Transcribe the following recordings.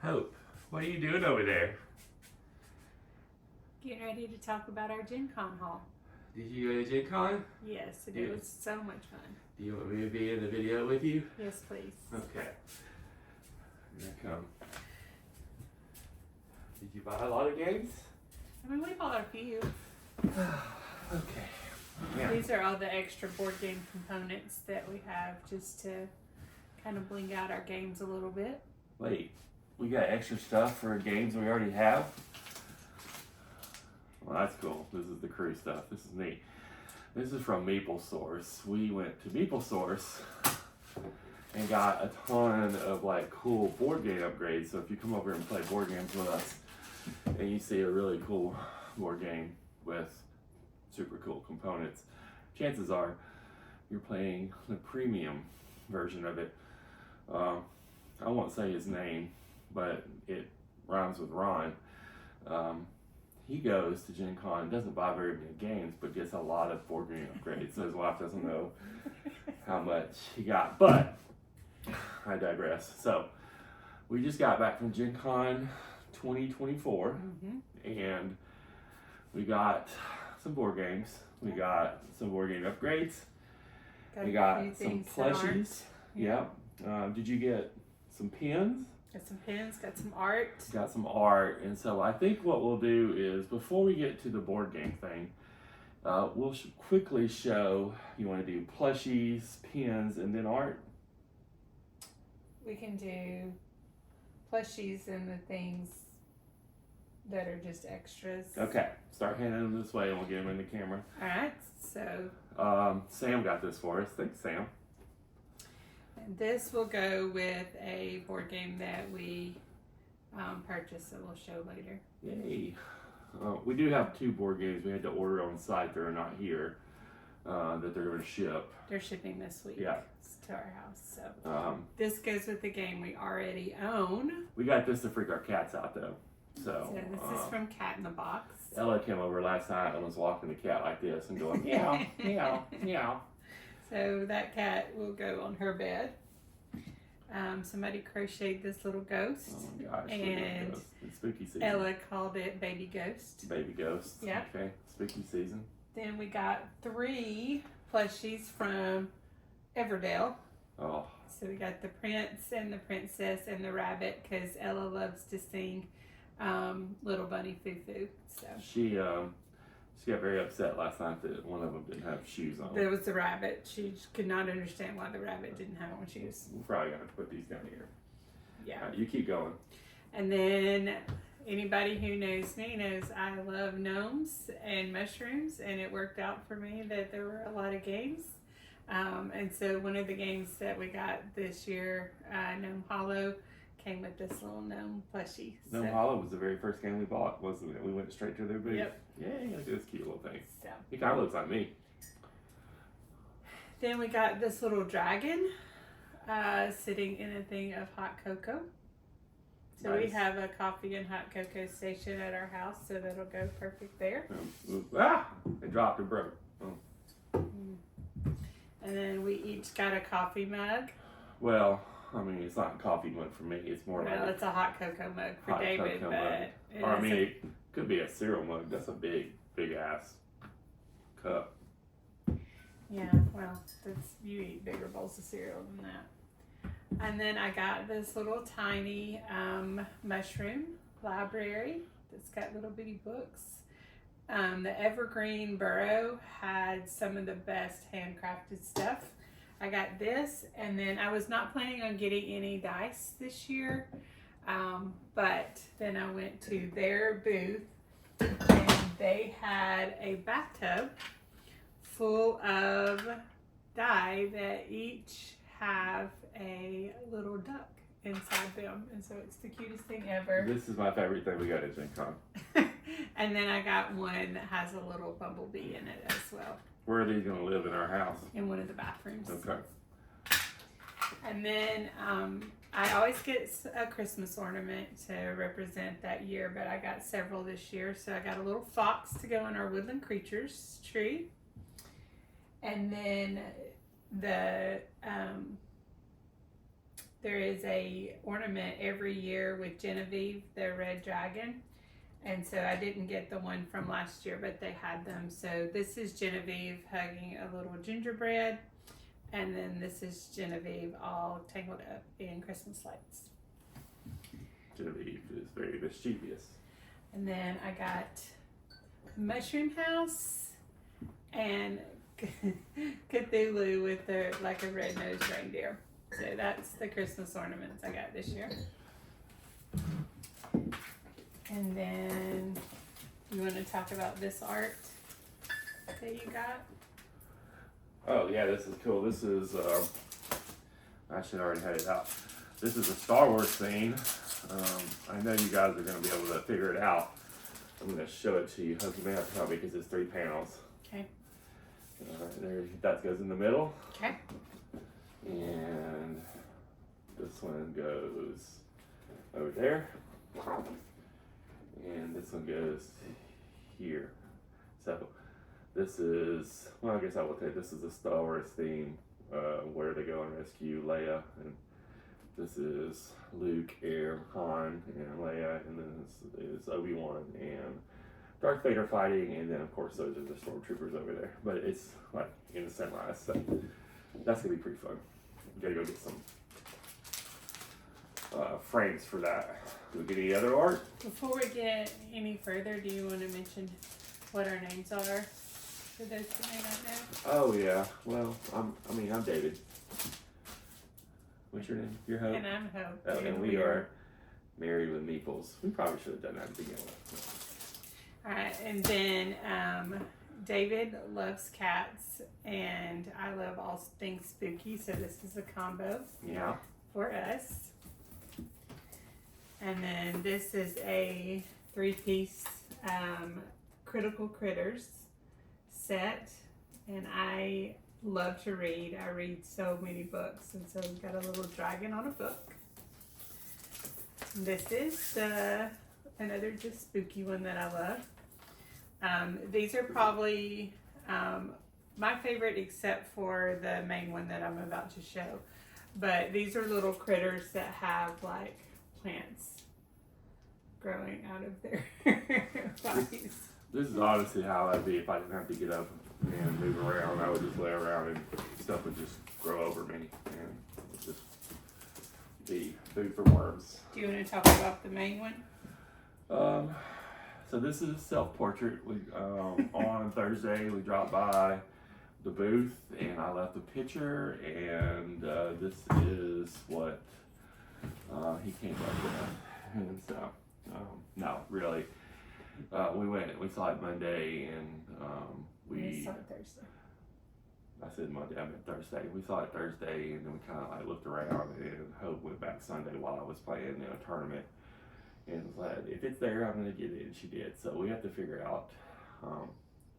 Hope, what are you doing over there? Getting ready to talk about our GenCon haul. Did you go to GenCon? Yes, it was so much fun. Do you want me to be in the video with you? Yes, please. Okay. Here I come. Did you buy a lot of games? I mean, we bought a few. Okay. Yeah. These are all the extra board game components that we have just to kind of bling out our games a little bit. Wait, we got extra stuff for games we already have? Well, that's cool. This is the crew stuff. This is neat. This is from Maple Source. We went to Maple Source and got a ton of like cool board game upgrades. So if you come over and play board games with us and you see a really cool board game with super cool components, chances are you're playing the premium version of it. I won't say his name, but it rhymes with Ron. He goes to GenCon, doesn't buy very many games, but gets a lot of board game upgrades. So his wife doesn't know how much he got, but I digress. So we just got back from GenCon 2024, and we got some board games. We got some board game upgrades. We got some plushies. Yeah. Did you get some pins? Got some pins, got some art. Got some art. And so I think what we'll do is, before we get to the board game thing, we'll quickly show, you want to do plushies, pins, and then art? We can do plushies and the things that are just extras. Okay, start handing them this way and we'll get them in the camera. Alright, so Sam got this for us. Thanks, Sam. and this will go with a board game that we purchased that we'll show later. Yay. We do have two board games we had to order on site that are not here, that they're going to ship. They're shipping this week Yeah. to our house. So this goes with the game we already own. We got this to freak our cats out though. So this is from Cat in the Box. Ella came over last night and was walking the cat like this and going meow, meow, meow. So that cat will go on her bed. Somebody crocheted this little ghost. Oh my gosh. And ghost. It's spooky season. Ella called it Baby Ghost. Baby ghost. Yeah. Okay. Spooky season. Then we got 3 plushies from Everdale. Oh. So we got the prince and the princess and the rabbit because Ella loves to sing Little Bunny Foo Foo. So She got very upset last night that one of them didn't have shoes on. there was the rabbit. She could not understand why the rabbit didn't have on shoes. We're probably gonna have to put these down here. Yeah. You keep going. And then anybody who knows me knows I love gnomes and mushrooms, and it worked out for me that there were a lot of games. And so one of the games that we got this year, Gnome Hollow, came with this little gnome plushie. Gnome Hollow was the very first game we bought, wasn't it? We went straight to their booth. Yep. Yay, look at this cute little thing. So He kind of looks like me. then we got this little dragon sitting in a thing of hot cocoa. So we Nice. have a coffee and hot cocoa station at our house, so that'll go perfect there. It dropped and broke. And then we each got a coffee mug. Well, I mean, it's not a coffee mug for me. It's more Well, like it's a hot cocoa mug for hot David, cocoa but mug. it Or I is mean, it could be a cereal mug. That's a big ass cup. yeah, well, you eat bigger bowls of cereal than that. And then I got this little tiny mushroom library that's got little bitty books. The Evergreen Burrow had some of the best handcrafted stuff. I got this, and then I was not planning on getting any dice this year, but then I went to their booth, and they had a bathtub full of die that each have a little duck inside them, and so it's the cutest thing ever. This is my favorite thing we got at GenCon. And then I got one that has a little bumblebee in it as well, Where are these going to live in our house? in one of the bathrooms. Okay. And then I always get a Christmas ornament to represent that year, but I got several this year. So I got a little fox to go on our woodland creatures tree. And then the there is a ornament every year with Genevieve, the red dragon. And so I didn't get the one from last year, but they had them. So this is Genevieve hugging a little gingerbread. And then this is Genevieve all tangled up in Christmas lights. Genevieve is very mischievous. And then I got Mushroom House and Cthulhu with like a red-nosed reindeer. So that's the Christmas ornaments I got this year. And then you want to talk about this art that you got? Oh yeah, this is cool. This is, I should already had it out. This is a Star Wars theme. I know you guys are going to be able to figure it out. I'm going to show it to you. You may have to help me because it's 3 panels. Okay. There, that goes in the middle. Okay. And this one goes over there. And this one goes here. So this is, well, I guess I will tell you, this is the Star Wars theme where they go and rescue Leia. And this is Luke, and Han, and Leia. And then this is Obi-Wan and Darth Vader fighting. And then, of course, those are the stormtroopers over there. But it's like in the sunrise. So that's going to be pretty fun. You got to go get some frames for that. Do we get any other art? Before we get any further, do you want to mention what our names are for those that may not know? Oh yeah. Well, I'm David. What's your name? Your Hope. And I'm Hope. Oh, and we are married with Meeples. We probably should have done that to begin with. All right, and then David loves cats, and I love all things spooky. So this is a combo. Yeah. For us. And then this is a 3-piece Critical Critters set. And I love to read. I read so many books. And so we've got a little dragon on a book. This is another just spooky one that I love. These are probably my favorite except for the main one that I'm about to show. But these are little critters that have like plants growing out of their bodies. This is honestly how I'd be if I didn't have to get up and move around. I would just lay around and stuff would just grow over me and just be food for worms. Do you want to talk about the main one? So this is a self-portrait. On Thursday we dropped by the booth and I left a picture, and this is what he came up with. And so, no, really, we saw it Monday, and We saw it Thursday. I said Monday, I meant Thursday. We saw it Thursday, and then we kind of like looked around, and Hope went back Sunday while I was playing in a tournament, and was like, if it's there, I'm gonna get it, and she did. So we have to figure out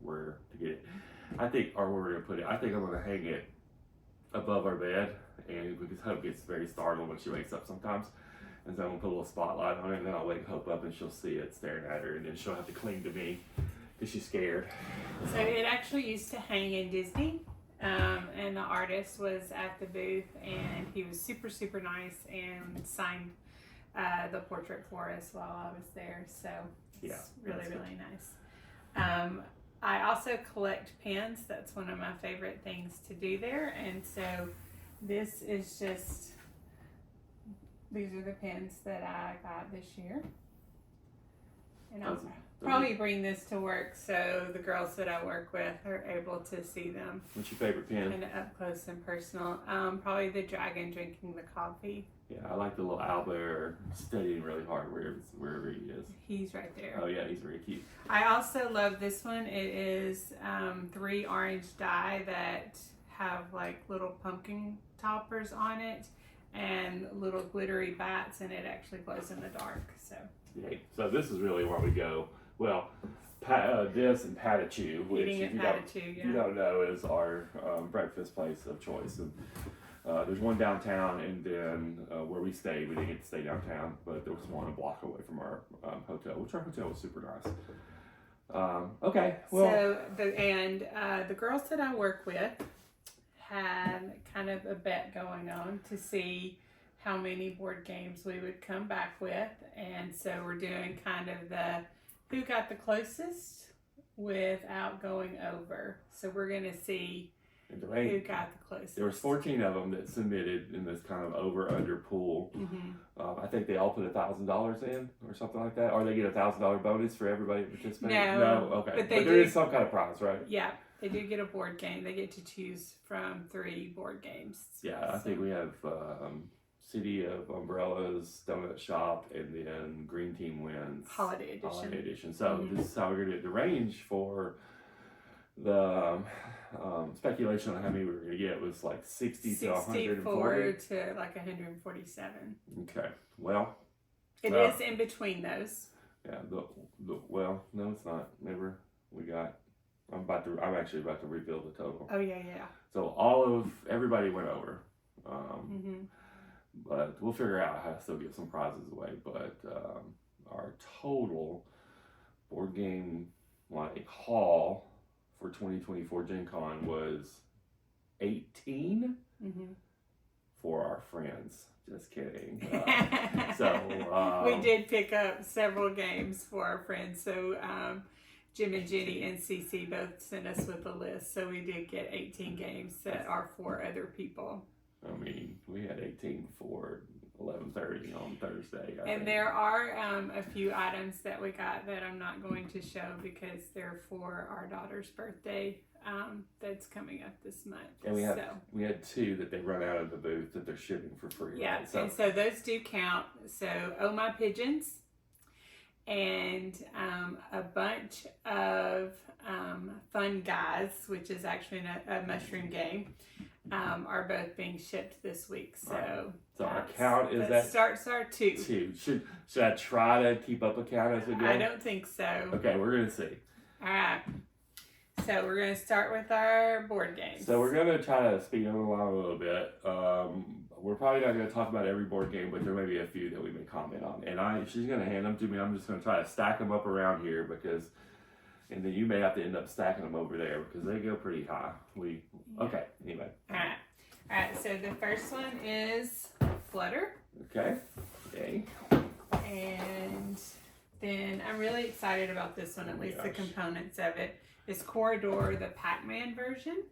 where to get it. I think, or where we're gonna put it. I think I'm gonna hang it above our bed, and because Hope gets very startled when she wakes up sometimes, and so I'm gonna put a little spotlight on it, and then I'll wake Hope up, and she'll see it staring at her, and then she'll have to cling to me because she's scared. So it actually used to hang in Disney, and the artist was at the booth, and he was super, super nice and signed the portrait for us while I was there. So it's really, really nice. I also collect pins. That's one of my favorite things to do there. And so this is just, these are the pins that I got this year. And I'll probably bring this to work so the girls that I work with are able to see them. What's your favorite pin? And up close and personal. Probably the dragon drinking the coffee. Yeah, I like the little owlbear studying really hard wherever he is. He's right there. Oh yeah, he's very cute. I also love this one. It is 3 orange die that have like little pumpkin toppers on it and little glittery bats, and it actually glows in the dark. So yeah. So this is really where we go. Well, this and Patachou, which if you don't know is our breakfast place of choice. And there's one downtown, and then where we stayed, we didn't get to stay downtown, but there was one a block away from our hotel, which our hotel was super nice. Okay, well. So the girls that I work with had kind of a bet going on to see how many board games we would come back with. And so we're doing kind of the who got the closest without going over. So we're going to see who got the closest. There was 14 of them that submitted in this kind of over-under pool. I think they all put $1,000 in or something like that. Or they get $1,000 bonus for everybody participating. No, okay. But there is some kind of prize, right? Yeah, they do get a board game. They get to choose from 3 board games. Yeah, I think we have City of Umbrellas, Donut Shop, and then Green Team Wins. Holiday Edition. So this is how we're going to get the range for the speculation on how many we were going to get was like 60 to 140. 64 to like 147. Okay, well. It is in between those. Yeah, well, no, it's not. Remember, I'm actually about to reveal the total. Oh, yeah. So everybody went over. But we'll figure out how to still give some prizes away. But our total board game haul for 2024 GenCon was 18 for our friends. Just kidding. We did pick up several games for our friends. So Jim and Jenny and Cece both sent us with a list. So we did get 18 games that are for other people. I mean, we had 18 for 11:30 on Thursday. I think. There are a few items that we got that I'm not going to show because they're for our daughter's birthday that's coming up this month. And we had 2 that they run out of the booth that they're shipping for free. Yeah, right? and so those do count. So Oh My Pigeons and a bunch of Fun Guys, which is actually a mushroom game, are both being shipped this week. So, right. So our count is that starts our 2. Should I try to keep up a count as we go? I don't think so. Okay, we're gonna see. All right. So we're gonna start with our board games. So we're gonna try to speed them along a little bit. We're probably not gonna talk about every board game, but there may be a few that we may comment on. And she's gonna hand them to me. I'm just gonna try to stack them up around here and then you may have to end up stacking them over there because they go pretty high. Okay, anyway. All right, so the first one is Flutter. Okay. And then I'm really excited about this one, at least the components of it. It's Corridor, the Pac-Man version.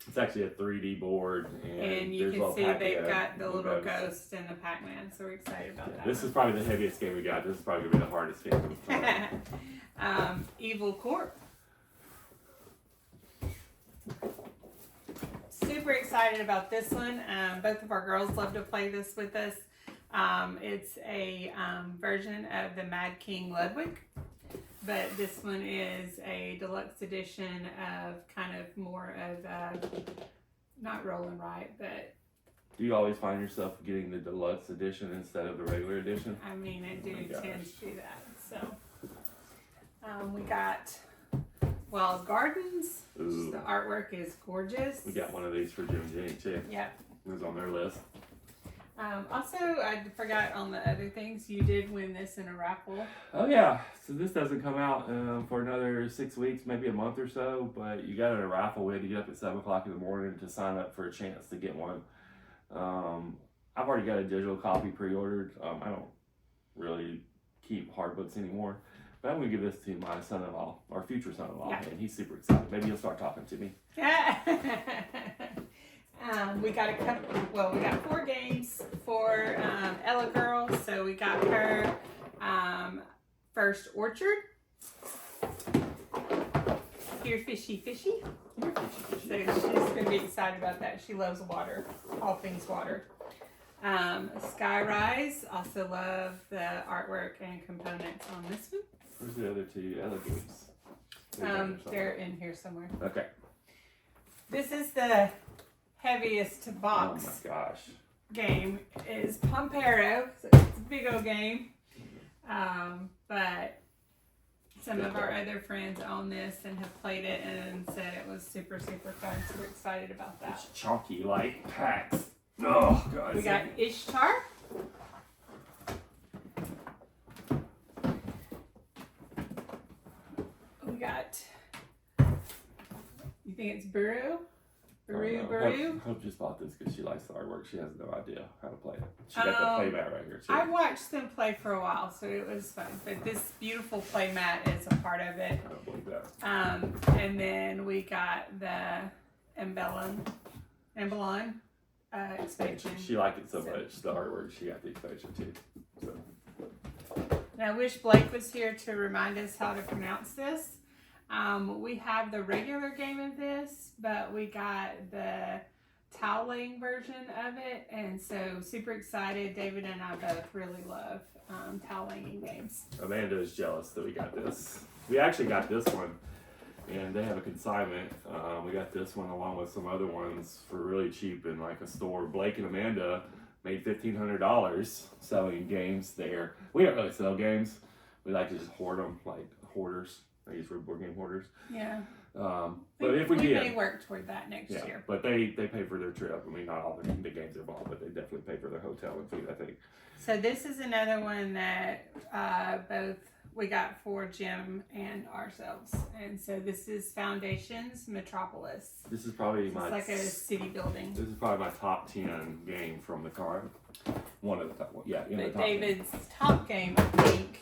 It's actually a 3D board. And you can see they've got the little ghost and the Pac-Man, so we're excited about that. This is probably the heaviest game we got. This is probably going to be the hardest game. Evil Corp. Super excited about this one. Both of our girls love to play this with us. It's a version of the Mad King Ludwig, but this one is a deluxe edition of kind of more of not roll and write, but. Do you always find yourself getting the deluxe edition instead of the regular edition? I mean, I do tend to do that. So we got Wild Gardens. The artwork is gorgeous. We got one of these for Jim and Jenny too. Yep. It was on their list. Also, I forgot on the other things, you did win this in a raffle. Oh yeah, so this doesn't come out for another 6 weeks, maybe a month or so, but you got it in a raffle. We had to get up at 7 o'clock in the morning to sign up for a chance to get one. I've already got a digital copy pre-ordered. I don't really keep hard books anymore, but I'm going to give this to my son-in-law, our future son-in-law, and he's super excited. Maybe he'll start talking to me. We got 4 games for Ella Girl. So we got her First Orchard. Here, fishy. So she's going to be excited about that. She loves water, all things water. Skyrise, also love the artwork and components on this one. Where's the other 2 Ella games? They're in here somewhere. Okay. This is the heaviest box game is Pompero. So it's a big old game. But some of our other friends own this and have played it and said it was super, super fun. So we're excited about that. It's chunky like packs. Oh, God. We got Ishtar. We got, you think it's Burrow Baru Baru. Hope just bought this because she likes the artwork. She has no idea how to play it. She got the playmat right here too. I watched them play for a while, so it was fun. But this beautiful playmat is a part of it. I don't believe that. And then we got the Embellon expansion. She liked it so much, the artwork. She got the expansion too. So. And I wish Blake was here to remind us how to pronounce this. We have the regular game of this, but we got the toweling version of it, and so super excited. David and I both really love toweling games. Amanda is jealous that we got this. We actually got this one, and they have a consignment. We got this one along with some other ones for really cheap in like a store. Blake and Amanda made $1,500 selling games there. We don't really sell games. We like to just hoard them, like hoarders. I use board game hoarders. Yeah. But if we may work toward that next year. But they pay for their trip. I mean, not all the games are bought, but they definitely pay for their hotel and food, I think. So this is another one that both we got for Jim and ourselves. And so this is Foundations Metropolis. This is probably it's like a city building. This is probably my top 10 game from the card. One of the top ones. Yeah, but David's top game, I think,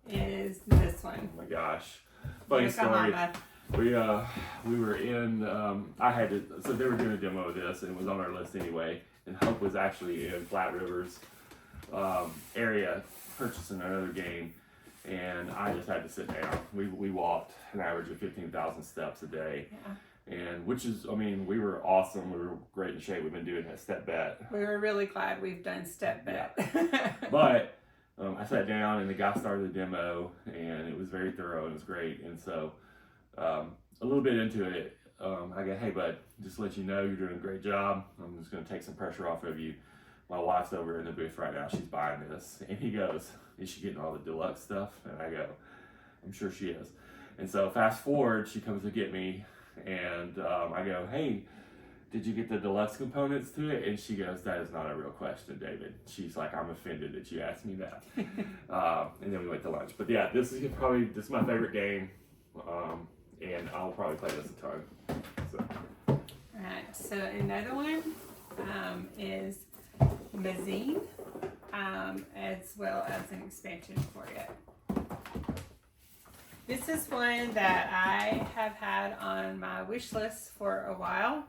is this one. Oh my gosh. Funny story. We were in I had to, so they were doing a demo of this and it was on our list anyway, and Hope was actually in Flat Rivers area purchasing another game, and I just had to sit down. We walked an average of 15,000 steps a day. Yeah. And which is, I mean, we were awesome. We were great in shape. We've been doing that step bet. We were really glad we've done step bet. Yeah. But I sat down and the guy started the demo, and it was very thorough and it was great. And so a little bit into it, I go, hey bud, just to let you know you're doing a great job. I'm just going to take some pressure off of you. My wife's over in the booth right now. She's buying this. And he goes, is she getting all the deluxe stuff? And I go, I'm sure she is. And so fast forward, she comes to get me, and I go, hey, did you get the deluxe components to it? And she goes, that is not a real question, David. She's like, I'm offended that you asked me that. And then we went to lunch. But yeah, this is my favorite game. And I'll probably play this a ton. So. Alright, so another one is Mazine, as well as an expansion for it. This is one that I have had on my wish list for a while.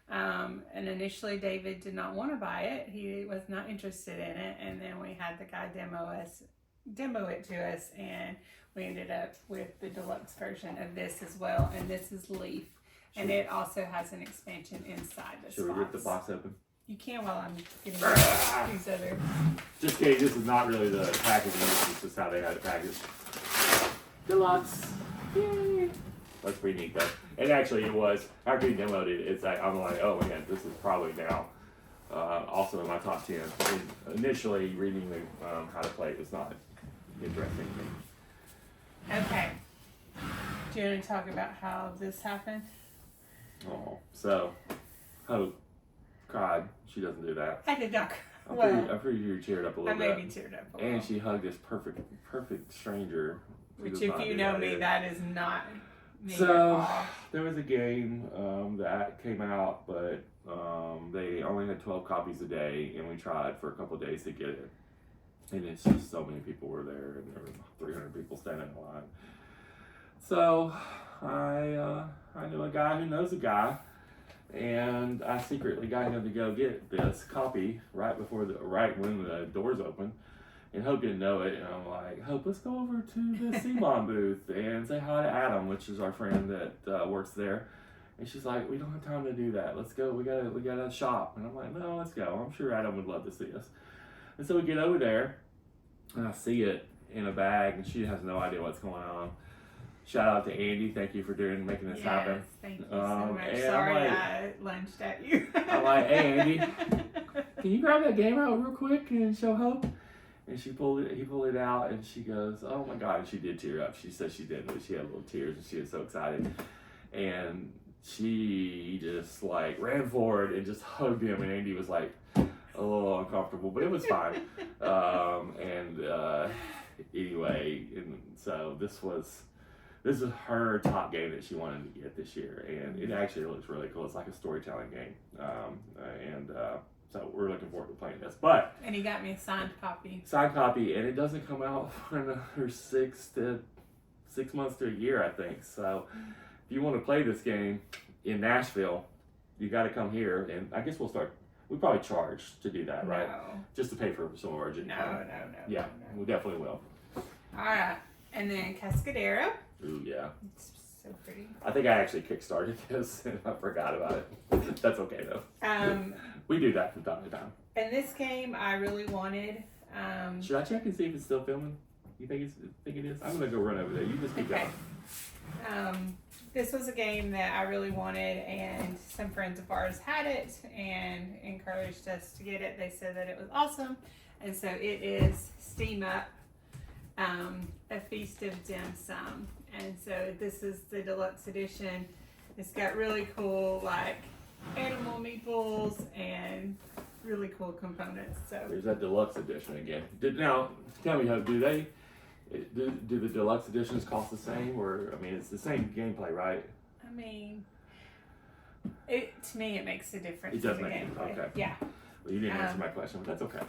And initially David did not want to buy it. He was not interested in it. And then we had the guy demo it to us, and we ended up with the deluxe version of this as well. And this is Leaf. And it also has an expansion inside this box. Should we rip the box open? You can while I'm getting these other. Just kidding, this is not really the packaging, this is just how they had it packaged. Deluxe. Yay. That's pretty neat though. And actually it was, after you demoed it, it's like, I'm like, oh man, this is probably now also in my top 10. And initially reading the how to play it was not interesting to me. Okay. Do you want to talk about how this happened? Oh, so Hope cried. She doesn't do that. I did not cry. I'm pretty sure you teared up a little bit. I maybe teared up a little. And she hugged this perfect stranger. Which, if you know me, that is not me. So there was a game that came out, but they only had 12 copies a day, and we tried for a couple of days to get it. And it's just so many people were there, and there were 300 people standing in line. So I knew a guy who knows a guy, and I secretly got him to go get this copy right when the doors open. And Hope didn't know it, and I'm like, Hope, let's go over to the CMON booth and say hi to Adam, which is our friend that works there. And she's like, we don't have time to do that. Let's go. We gotta shop. And I'm like, no, let's go. I'm sure Adam would love to see us. And so we get over there, and I see it in a bag, and she has no idea what's going on. Shout out to Andy. Thank you for making this happen. Thank you so much. Sorry I lunged at you. I'm like, hey, Andy, can you grab that game out real quick and show Hope? And he pulled it out, and she goes, oh my God, and she did tear up. She said she did, but she had little tears, and she was so excited. And she just like ran forward and just hugged him, and Andy was like a little uncomfortable, but it was fine. Anyway, and so this was This is her top game that she wanted to get this year, and it actually looks really cool. It's like a storytelling game, so we're looking forward to playing this. But And he got me a signed copy. signed copy, and it doesn't come out for another 6 months to a year, I think. So if you want to play this game in Nashville, you got to come here, and I guess we'll probably charge to do that, right? No. Just to pay for some of our GenCon. No. Yeah, we definitely will. All right. And then Cascadero. Ooh, yeah. It's so pretty. I think I actually kickstarted this and I forgot about it. That's okay though. We do that from time to time. And this game I really wanted. Should I check and see if it's still filming? You think it is? I'm gonna go run over there. You just keep going. This was a game that I really wanted, and some friends of ours had it and encouraged us to get it. They said that it was awesome, and so it is Steam Up, A Feast of Dim Sum. And so this is the deluxe edition. It's got really cool like animal meeples and really cool components. So There's that deluxe edition again. Now, tell me, do the deluxe editions cost the same, or I mean, it's the same gameplay, right? I mean, to me it makes a difference. It does in the make a difference, gameplay. okay. Yeah. Well, you didn't answer my question, but that's okay.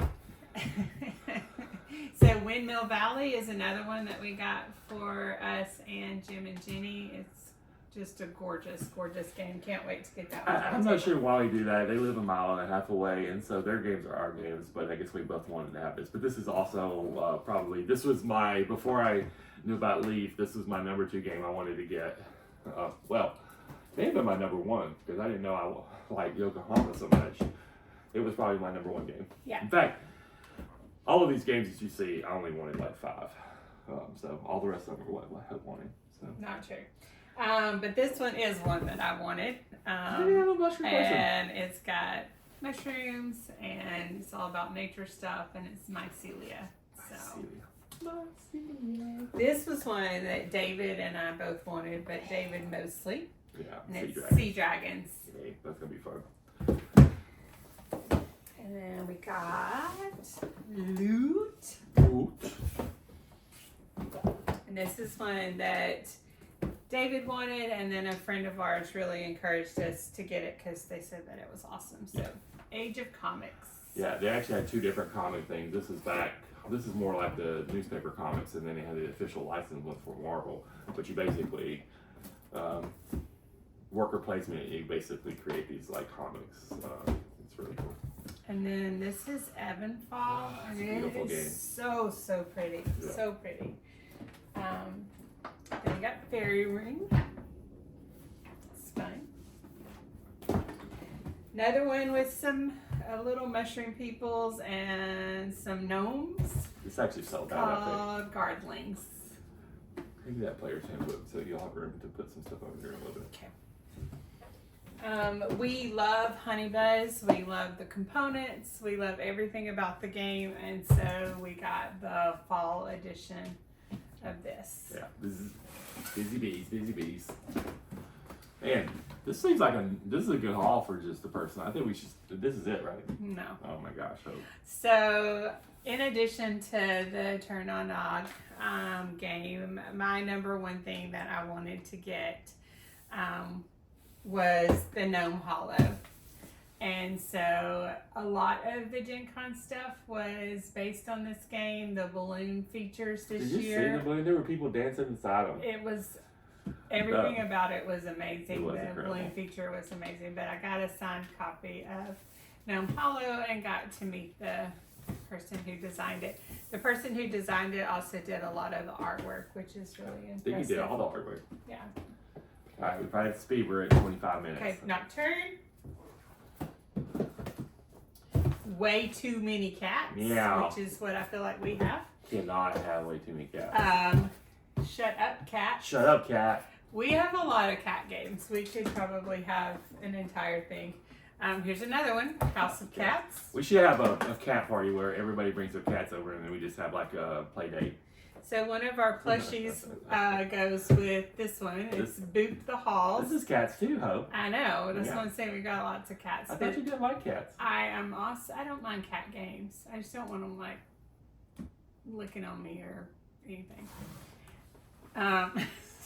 So Windmill Valley is another one that we got for us and Jim and Jenny. It's just a gorgeous, gorgeous game. Can't wait to get that one. I'm not sure why we do that. They live a mile and a half away, and so their games are our games, but I guess we both wanted to have this. But this is also before I knew about Leaf, this was my number 2 game I wanted to get. Well, may have been my number 1, because I didn't know I liked Yokohama so much. It was probably my number 1 game. Yeah. In fact, all of these games that you see, I only wanted like 5. So all the rest of them are what I wanted. So. Not true. But this one is one that I wanted. And it's got mushrooms, and it's all about nature stuff, and it's mycelia. So this was one that David and I both wanted, but David mostly. Yeah, and it's Sea Dragons. Yeah, that's gonna be fun. And then we got Loot. And this is one that David wanted, and then a friend of ours really encouraged us to get it because they said that it was awesome. So, Age of Comics. Yeah, they actually had 2 different comic things. This is more like the newspaper comics, and then they had the official license one for Marvel, but you basically worker placement. You basically create these like comics. It's really cool. And then this is Evanfall, and it is so pretty, so pretty. Then we got Fairy Ring. It's fun. Another one with little mushroom peoples and some gnomes. It's actually sold out, I called Guardlings. think. Maybe that player's handbook, so you'll have room to put some stuff over here in a little bit. Okay. We love Honey Buzz. We love the components. We love everything about the game, and so we got the fall edition of this. Yeah, this is busy bees. Man, this seems like this is a good haul for just the person. I think this is it, right? No. Oh my gosh. So, in addition to the Turn on Nog game, my number 1 thing that I wanted to get was the Gnome Hollow. And so a lot of the Gen Con stuff was based on this game. The balloon features this year. Did you see the balloon? There were people dancing inside them. It was, everything about it was amazing. It was the incredible. balloon feature was amazing. But I got a signed copy of Gnome Hollow and got to meet the person who designed it. The person who designed it also did a lot of the artwork, which is really impressive. I think he did all the artwork. Yeah. All right, we probably have to speed. We're at 25 minutes. Okay, Nocturne. Way too many cats, which is what I feel like we have. Cannot have way too many cats. Shut Up Cat. Shut up, cat. We have a lot of cat games. We could probably have an entire thing. Here's another one, House of Cats. We should have a cat party where everybody brings their cats over and then we just have like a play date. So one of our plushies goes with this one. It's Boop the Halls. This is cats too, Hope. I know. That's what I'm saying. We got lots of cats. I thought you didn't like cats. I don't mind cat games. I just don't want them like licking on me or anything.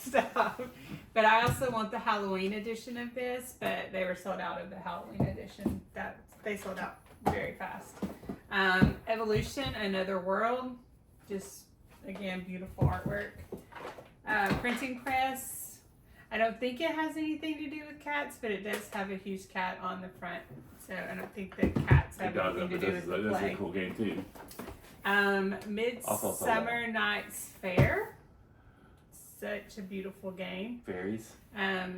stuff. But I also want the Halloween edition of this, but they were sold out of the Halloween edition. They sold out very fast. Evolution, Another World. Just, again, beautiful artwork. Printing press. I don't think it has anything to do with cats, but it does have a huge cat on the front. So I don't think that cats have anything to do with the That's play. a cool game too. Midsummer Night's Fair. Such a beautiful game. Fairies.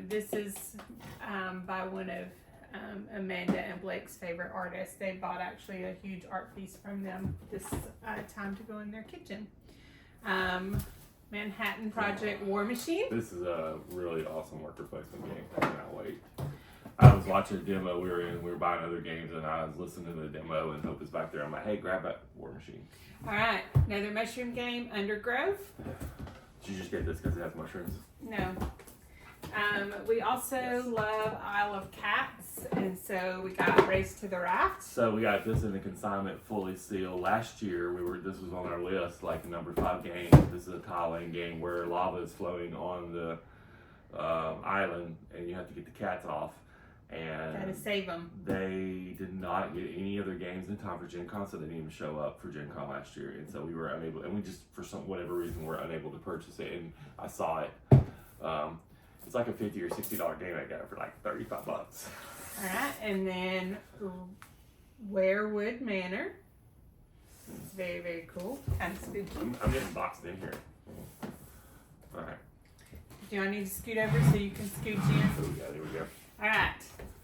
This is by one of Amanda and Blake's favorite artists. They bought actually a huge art piece from them this time to go in their kitchen. Manhattan Project War Machine. This is a really awesome worker placement game. I cannot wait. I was watching a demo we were buying other games, and I was listening to the demo, and Hope is back there. I'm like, hey, grab that War Machine. All right, another mushroom game, Undergrove. Did you just get this because it has mushrooms? No. We also love Isle of Cats, and so we got Race to the Raft. So we got this in the consignment, fully sealed. Last year, this was on our list, like the number 5 game. This is a tile laying game where lava is flowing on the island, and you have to get the cats off. And gotta save them. They did not get any other games in time for GenCon, so they didn't even show up for GenCon last year. And so we were unable, and we just, for whatever reason, were unable to purchase it. And I saw it. It's like a $50 or $60 game. I got it for like $35. All right, and then Werewood Manor. It's very, very cool. Kind of spooky. I'm getting boxed in here. All right. Do I need to scoot over so you can scooch in? Oh, yeah, there we go. All right,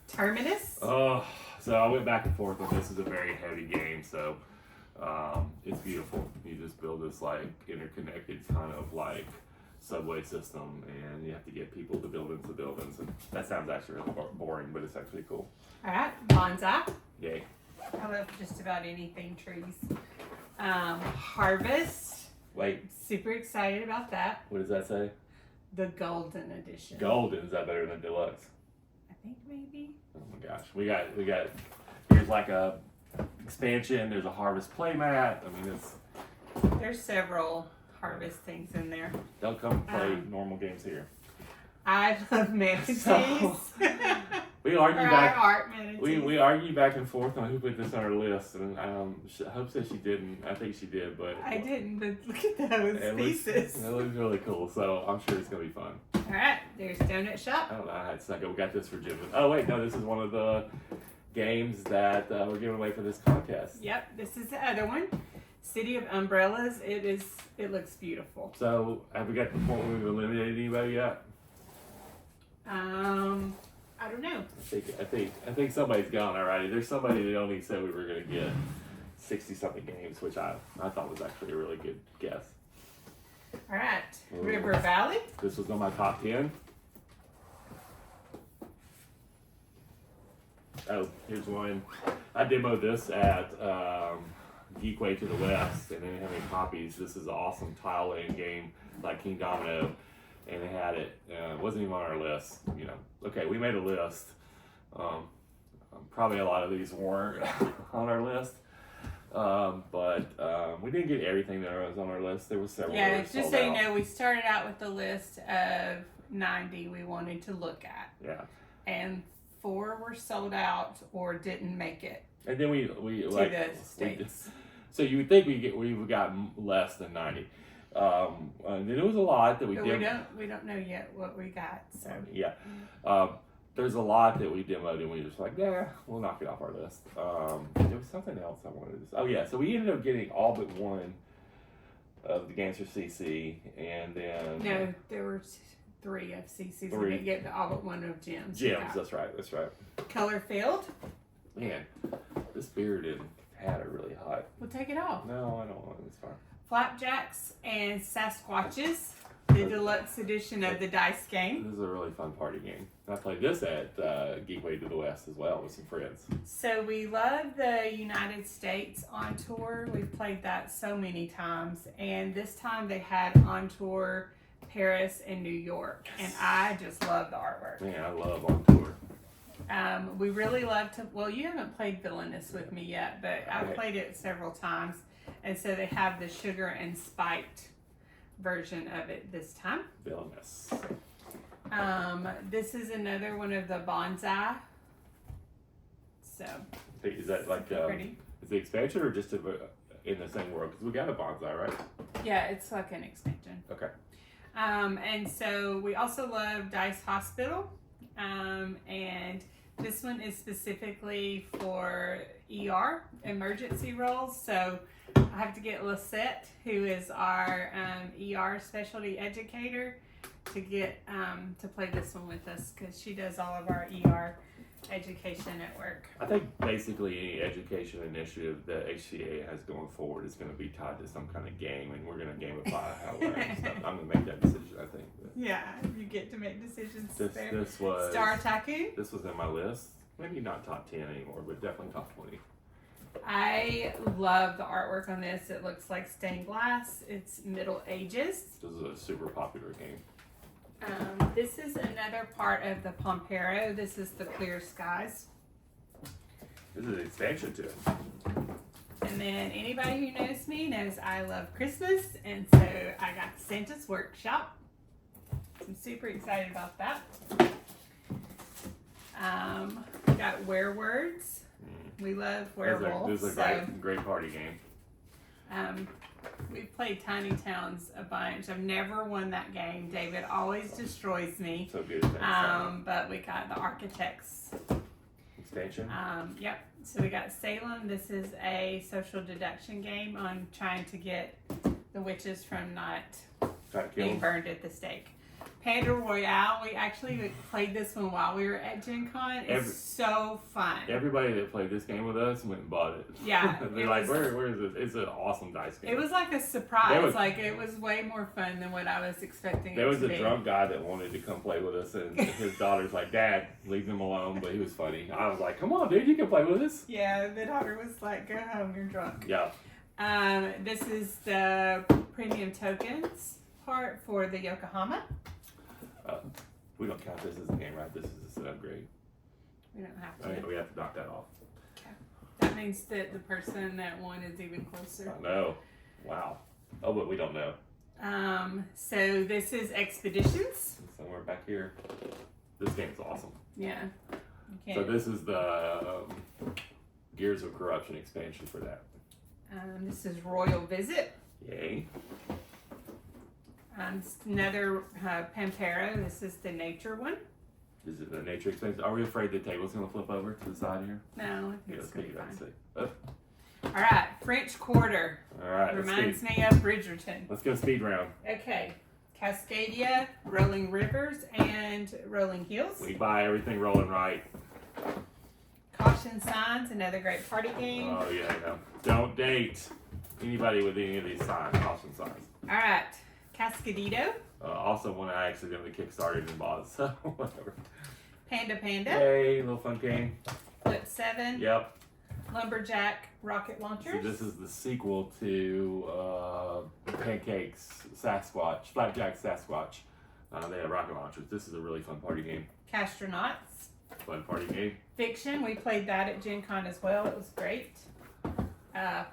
Terminus. Oh, so I went back and forth on this. Is a very heavy game, so it's beautiful. You just build this like interconnected kind of like subway system, and you have to get people to buildings to buildings, and that sounds actually really boring, but it's actually cool. All right, Bonsai. Yay. I love just about anything trees. Harvest. Wait, Super excited about that. what does that say? The Golden Edition. Golden, is that better than deluxe? I think maybe. Oh my gosh, we got here's like a expansion. There's a harvest playmat. I mean, There's several harvest things in there. they'll come play normal games here. I love manatees. So, we or argue our back. art manatees. We argue back and forth on who put this on our list, and Hope said she didn't. I think she did, but I didn't, but look at those it pieces. looks really cool. So I'm sure it's gonna be fun. All right, there's Donut Shop. I don't know. I had a second. We got this for Jim. Oh wait, no, this is one of the games that we're giving away for this contest. Yep, this is the other one. City of Umbrellas. It looks beautiful. So have we got to the point where we've eliminated anybody yet? I don't know. I think somebody's gone already. There's somebody that only said we were gonna get 60 something games, which I thought was actually a really good guess. All right, River Valley. This was on my top 10. Oh, here's one. I demoed this at Geekway to the West, and they didn't have any copies. This is an awesome tile laying game like King Domino, and they had it. It wasn't even on our list. You know, okay, we made a list. Probably a lot of these weren't on our list, but we didn't get everything that was on our list. There was several. Yeah, that were just sold so you out. know, we started out with a list of 90 we wanted to look at. Yeah. And 4 were sold out or didn't make it And then we to like the States. so you would think we've gotten less than 90. And then it was a lot that we But did. we don't know yet what we got. So Yeah. There's a lot that we demoed, and we were just like, yeah, we'll knock it off our list. There was something else I wanted to. Oh yeah, so we ended up getting all but one of the games for CC, and then no, there were 3 of CC's. We 3. didn't get all but one of Jim's. Gems. That's right. Color Field. Man, this beard and hat are really hot. We'll take it off. No, I don't want it. It's fine. Flapjacks and Sasquatches. The deluxe edition of the dice game. This is a really fun party game. I played this at Geekway to the West as well with some friends. So we love the United States on tour. We've played that so many times, and this time they had on tour Paris and New York, and I just love the artwork. Man, I love on tour. We really love to. Well, you haven't played Villainous with me yet, but I've played it several times, and so they have the sugar and spiked version of it this time. Villainous. This is another one of the bonsai. So Is that like pretty. is the expansion or just in the same world? Because we got a bonsai, right? Yeah, it's like an expansion. Okay. And so we also love Dice Hospital. And this one is specifically for ER, emergency roles. So I have to get Lisette, who is our ER specialty educator, to get to play this one with us because she does all of our ER education at work. I think basically any education initiative that HCA has going forward is going to be tied to some kind of game, and we're going to gamify how we're learning stuff. I'm going to make that decision, I think. But Yeah, you get to make decisions there. this was Star Tycoon. This was in my list. Maybe not top 10 anymore, but definitely top 20. I love the artwork on this. It looks like stained glass. It's Middle Ages. This is a super popular game. This is another part of the Pompero. This is the Clear Skies. This is an expansion to it. And then anybody who knows me knows I love Christmas, and so I got Santa's Workshop. So I'm super excited about that. Got Werewords. We love werewolves. This is a great party game. We've played Tiny Towns a bunch. I've never won that game. David always destroys me. So good. But we got the Architects Expansion. Yep. So we got Salem. This is a social deduction game on trying to get the witches from not Try to kill being them. burned at the stake. Panda Royale. We actually played this one while we were at GenCon. It's so fun. Everybody that played this game with us went and bought it. Yeah. They're like, where is it? It's an awesome dice game. It was like a surprise. It was way more fun than what I was expecting. There was to a be. drunk guy that wanted to come play with us, and his daughter's like, "Dad, leave him alone." But he was funny. I was like, "Come on, dude, you can play with us." Yeah, the daughter was like, "Go home, you're drunk." Yeah. This is the premium tokens part for the Yokohama. We don't count this as a game, right? This is an upgrade. We don't have to. I mean, we have to knock that off. That means that the person that won is even closer. I know. Wow. Oh, but we don't know. So this is Expeditions. Somewhere back here. This game's awesome. Yeah. You So can't. this is the Gears of Corruption expansion for that. This is Royal Visit. Yay. Another Pampero. This is the nature one. Is it the nature expansion? Are we afraid the table's going to flip over to the side here? No, I Yeah, think let's it's gonna pick be it up and fine. see. Oh, All right, French Quarter. all right. Reminds me of Bridgerton. Let's go speed round. Okay, Cascadia, Rolling Rivers, and Rolling Hills. We buy everything rolling right. Caution Signs, another great party game. Oh, yeah, I know. Don't date anybody with any of these signs, caution signs. All right, Cascadito, Also, one I accidentally kickstarted and bought, so whatever. Panda Panda, Hey, little fun game. Flip 7, Yep. Lumberjack Rocket So Launchers. this is the sequel to Pancakes Sasquatch, Flapjack Sasquatch. They have rocket launchers. This is a really fun party game. Castronauts. Fun party game. Fiction, we played that at Gen Con as well. It was great.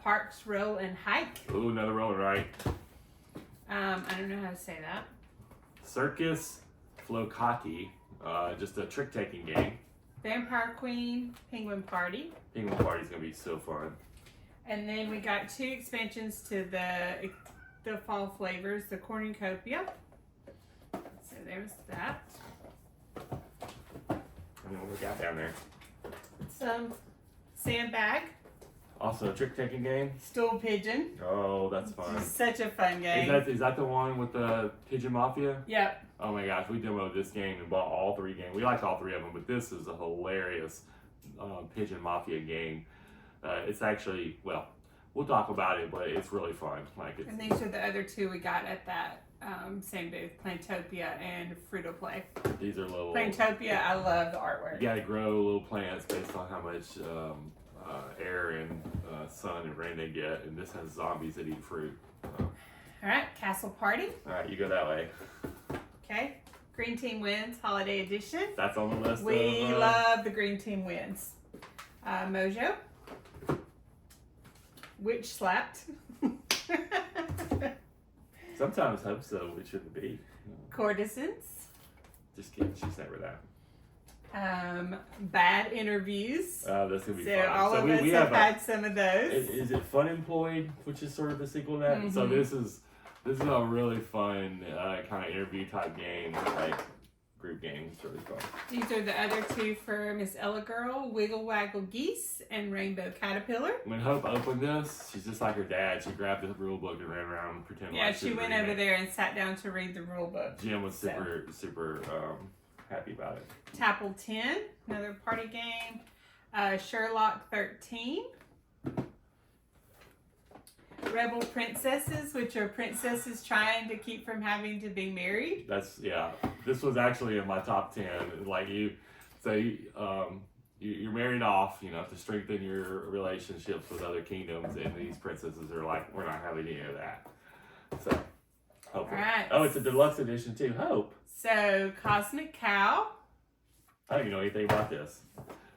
Parks, Roll, and Hike. Ooh, another roll right. I don't know how to say that. Circus Flocati, just a trick-taking game. Vampire Queen, Penguin Party. Penguin Party's gonna be so fun. And then we got 2 expansions to the fall flavors, the Cornucopia. So there's that. I mean, what we got down there? Some Sandbag, Also, a trick-taking game. Stool Pigeon. Oh, that's fun. Such a fun game. Is that the one with the Pigeon Mafia? Yep. Oh my gosh, we demoed this game and bought all 3 games. We liked all 3 of them, but this is a hilarious Pigeon Mafia game. It's actually, well, we'll talk about it, but it's really fun. And these are the other 2 we got at that same booth, Plantopia and Frito Play. These are little. Plantopia, I love the artwork. You gotta grow little plants based on how much air and sun and rain they get, and this has zombies that eat fruit. All right, Castle Party. All right, you go that way. Okay. Green Team Wins, Holiday Edition. That's on the list. We love the Green Team Wins. Mojo. Witch Slapped. Sometimes hope so. It shouldn't be. Courtesans. Just kidding. She's never that. Bad interviews. That's gonna be So fun. all of us have had some of those. Is it Fun Employed, which is sort of the sequel to that? Mm-hmm. So this is a really fun kind of interview type game, like group game. It's really fun. These are the other two for Miss Ella Girl: Wiggle Waggle Geese and Rainbow Caterpillar. When Hope opened this, she's just like her dad. She grabbed the rule book and ran around and pretended Yeah, like she went over there and sat down to read the rule book. Jim was super happy about it. Tapple 10, another party game. Sherlock 13. Rebel Princesses, which are princesses trying to keep from having to be married. This was actually in my top 10. Like you're married off, to strengthen your relationships with other kingdoms, and these princesses are like, we're not having any of that. So, hopefully. All right. Oh, it's a deluxe edition too. Hope. So, Cosmic Cow. I don't even know anything about this.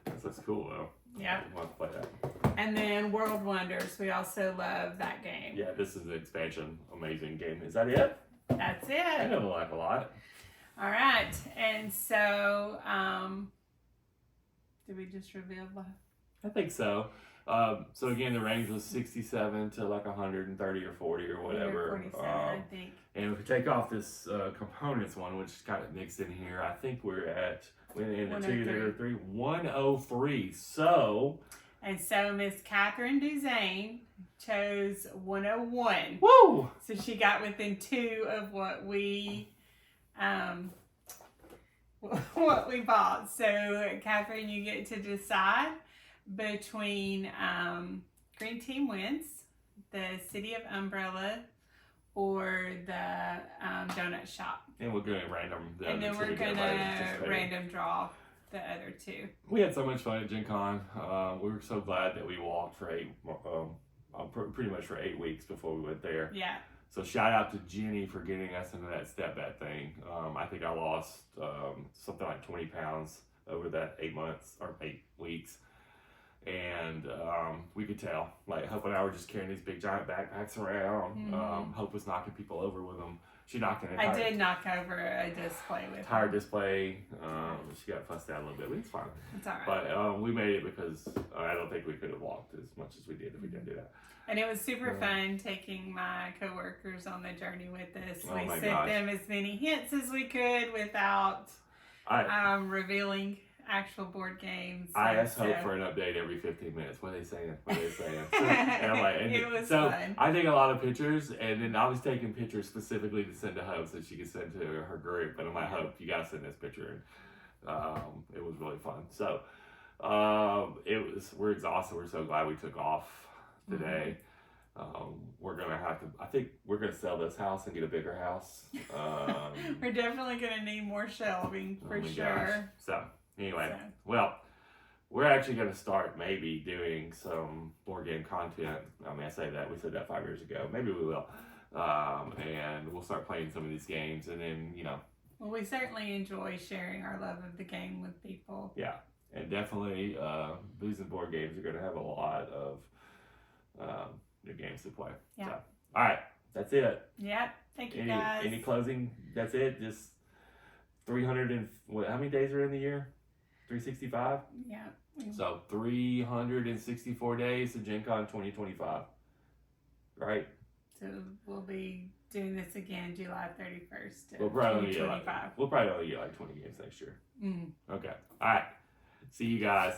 This looks cool though. Yeah. I want to play that. And then World Wonders. We also love that game. Yeah, this is an expansion. Amazing game. Is that it? That's it. I know like a lot. All right. And so, did we just reveal the... I think so. So again, the range was 67 to like 130 or 40 or whatever. 47, I think. And if we take off this components one, which is kind of mixed in here, I think we're at, in the 2, there are 3, 103. So. And so Miss Catherine Duzane chose 101. Woo! So she got within 2 of what we bought. So Catherine, you get to decide between Green Team Wins, the City of Umbrella, or the Donut Shop. And we're going to random. And then we're going to random draw the other 2. We had so much fun at GenCon. We were so glad that we walked for pretty much for 8 weeks before we went there. Yeah. So shout out to Jenny for getting us into that step bet thing. I think I lost something like 20 pounds over that 8 months or 8 weeks. And we could tell, like Hope and I were just carrying these big giant backpacks around. Mm-hmm. Hope was knocking people over with them. She knocked an I did knock over a display with entire display. She got fussed out a little bit, but it's fine. It's all right. But we made it because I don't think we could have walked as much as we did if we didn't do that. And it was super fun taking my coworkers on the journey with us. Oh We my sent gosh. them as many hints as we could without revealing actual board games. I asked Hope for an update every 15 minutes. What are they saying? What are they saying? And I'm like, It was so fun. I take a lot of pictures, and then I was taking pictures specifically to send to Hope so she could send to her group. And I'm like, Hope, you gotta send this picture. And it was really fun. So we're exhausted. We're so glad we took off today. We're gonna have to. I think we're gonna sell this house and get a bigger house. We're definitely gonna need more shelving for sure. Gosh. So. Anyway, well, we're actually going to start maybe doing some board game content. I mean, I say that. We said that 5 years ago. Maybe we will. And we'll start playing some of these games. And then, Well, we certainly enjoy sharing our love of the game with people. Yeah. And definitely, Booze and Board Games are going to have a lot of new games to play. Yeah. So, all right. That's it. Yep. Thank you, guys. Any closing? That's it? Just 300 and... how many days are in the year? 365? Yeah. So 364 days to GenCon 2025. Right? So we'll be doing this again July 31st. We'll probably only get like 20 games next year. Mm. Okay. All right. See you guys.